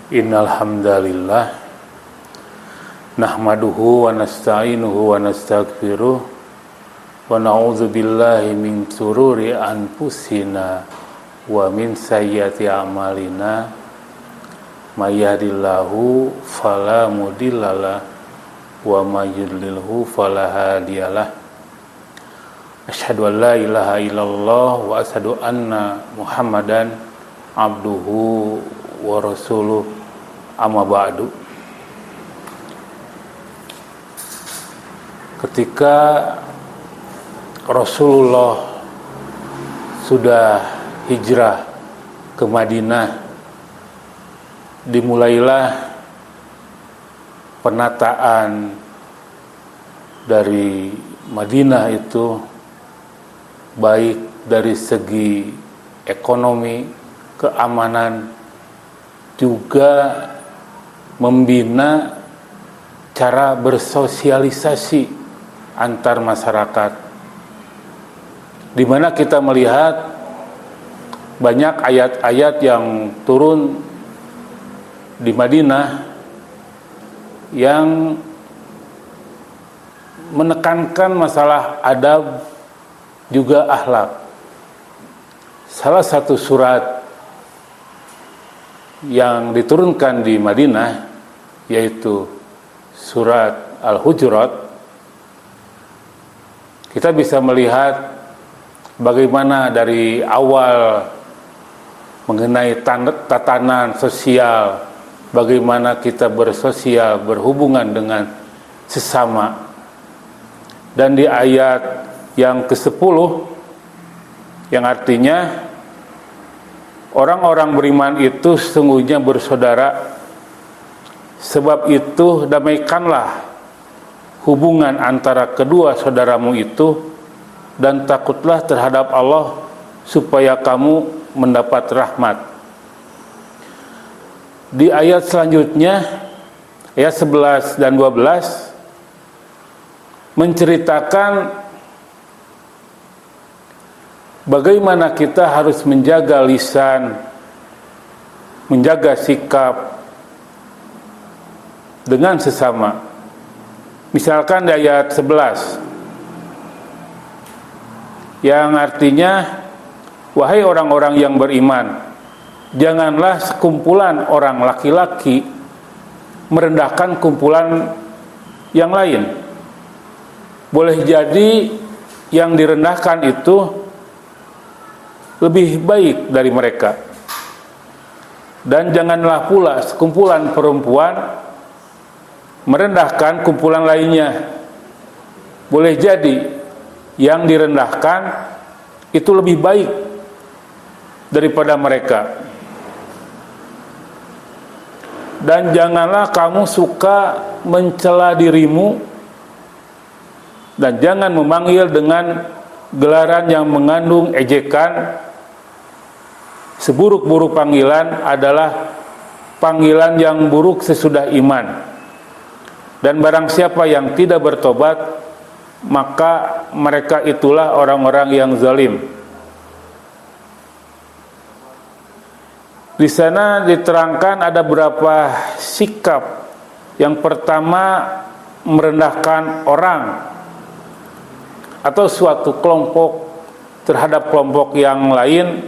Innal hamdalillah nahmaduhu wa nasta'inuhu wa nastaghfiruh wa na'udzu billahi min shururi anfusina wa min sayyiati a'malina may yahdihillahu fala mudhillalah wa may yudlilhu fala hadiyalah. Asyhadu an la ilaha illallah wa asyhadu anna Muhammadan abduhu wa rasuluh. Amma ba'du. Ketika Rasulullah sudah hijrah ke Madinah, dimulailah penataan dari Madinah itu, baik dari segi ekonomi, keamanan, juga membina cara bersosialisasi antar masyarakat, di mana kita melihat banyak ayat-ayat yang turun di Madinah yang menekankan masalah adab juga akhlak. Salah satu surat yang diturunkan di Madinah yaitu surat Al-Hujurat. Kita bisa melihat bagaimana dari awal mengenai tatanan sosial, bagaimana kita bersosial, berhubungan dengan sesama. Dan di ayat yang ke-10 yang artinya orang-orang beriman itu sesungguhnya bersaudara, sebab itu damaikanlah hubungan antara kedua saudaramu itu dan takutlah terhadap Allah supaya kamu mendapat rahmat. Di ayat selanjutnya, ayat 11 dan 12 menceritakan bagaimana kita harus menjaga lisan, menjaga sikap dengan sesama. Misalkan di ayat 11 yang artinya, wahai orang-orang yang beriman, janganlah sekumpulan orang laki-laki merendahkan kumpulan yang lain. Boleh jadi yang direndahkan itu lebih baik dari mereka. Dan janganlah pula sekumpulan perempuan merendahkan kumpulan lainnya. Boleh jadi yang direndahkan itu lebih baik daripada mereka. Dan janganlah kamu suka mencela dirimu, dan jangan memanggil dengan gelaran yang mengandung ejekan. Seburuk-buruk panggilan adalah panggilan yang buruk sesudah iman. Dan barang siapa yang tidak bertobat, maka mereka itulah orang-orang yang zalim. Di sana diterangkan ada beberapa sikap. Yang pertama, merendahkan orang atau suatu kelompok terhadap kelompok yang lain.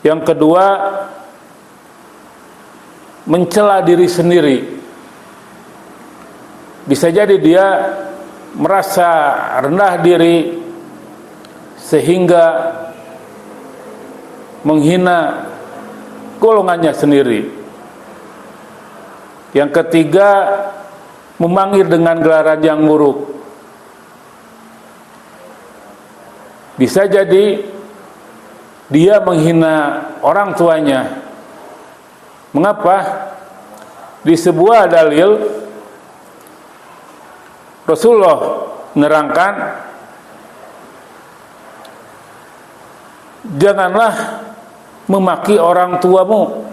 Yang kedua, mencela diri sendiri. Bisa jadi dia merasa rendah diri sehingga menghina golongannya sendiri. Yang ketiga, memanggil dengan gelaran yang buruk. Bisa jadi dia menghina orang tuanya. Mengapa? Di sebuah dalil Rasulullah menerangkan, janganlah memaki orang tuamu.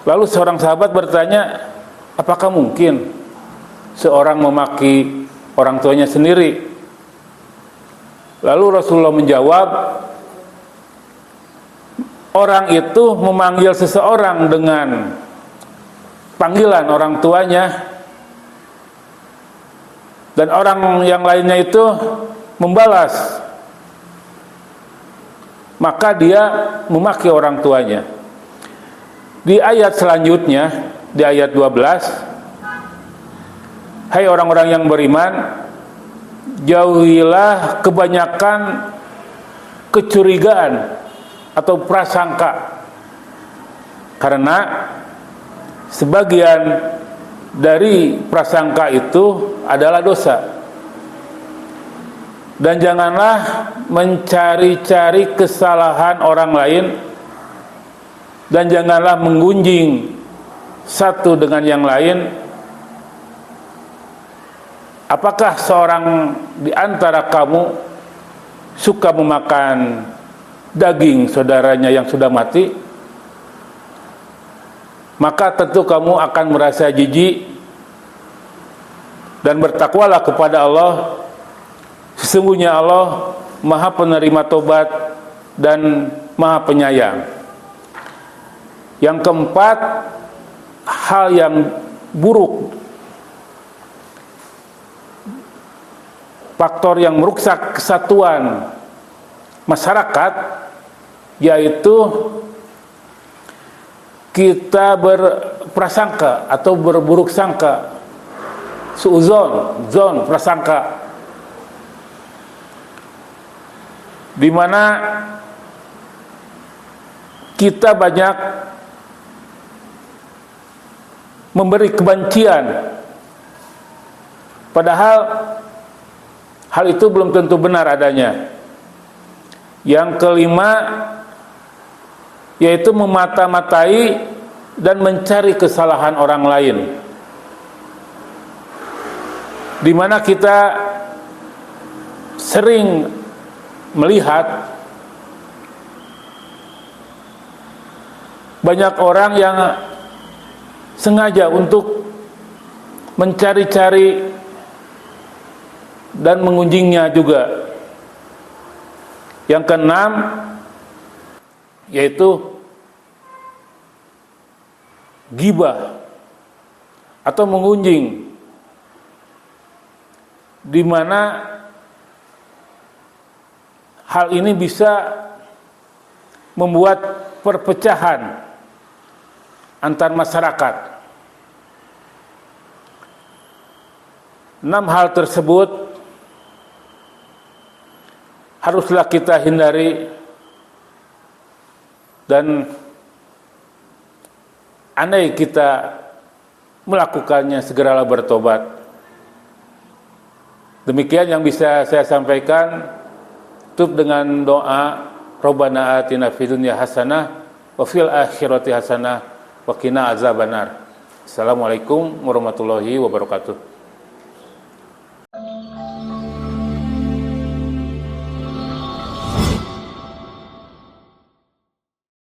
Lalu seorang sahabat bertanya, apakah mungkin seorang memaki orang tuanya sendiri? Lalu Rasulullah menjawab, orang itu memanggil seseorang dengan panggilan orang tuanya, dan orang yang lainnya itu membalas, maka dia memaki orang tuanya. Di ayat selanjutnya, di ayat 12, hai orang-orang yang beriman, jauhilah kebanyakan kecurigaan atau prasangka, karena sebagian dari prasangka itu adalah dosa. Dan janganlah mencari-cari kesalahan orang lain, dan janganlah menggunjing satu dengan yang lain. Apakah seorang di antara kamu suka memakan daging saudaranya yang sudah mati? Maka tentu kamu akan merasa jijik, dan bertakwalah kepada Allah. Sesungguhnya Allah Maha penerima tobat dan Maha penyayang. Yang keempat, hal yang buruk, faktor yang merusak kesatuan masyarakat, yaitu kita berprasangka atau berburuk sangka, suuzon, prasangka, di mana kita banyak memberi kebencian, padahal hal itu belum tentu benar adanya. Yang kelima, yaitu memata-matai dan mencari kesalahan orang lain, di mana kita sering melihat banyak orang yang sengaja untuk mencari-cari dan mengunjingnya juga. Yang keenam, yaitu ghibah atau mengunjing, di mana hal ini bisa membuat perpecahan antar masyarakat. 6 hal tersebut haruslah kita hindari, dan andai kita melakukannya, segeralah bertobat. Demikian yang bisa saya sampaikan. Tutup dengan doa, Rabbana atina fid dunya hasanah wa fil akhirati hasanah wa qina azabannar. Assalamualaikum warahmatullahi wabarakatuh.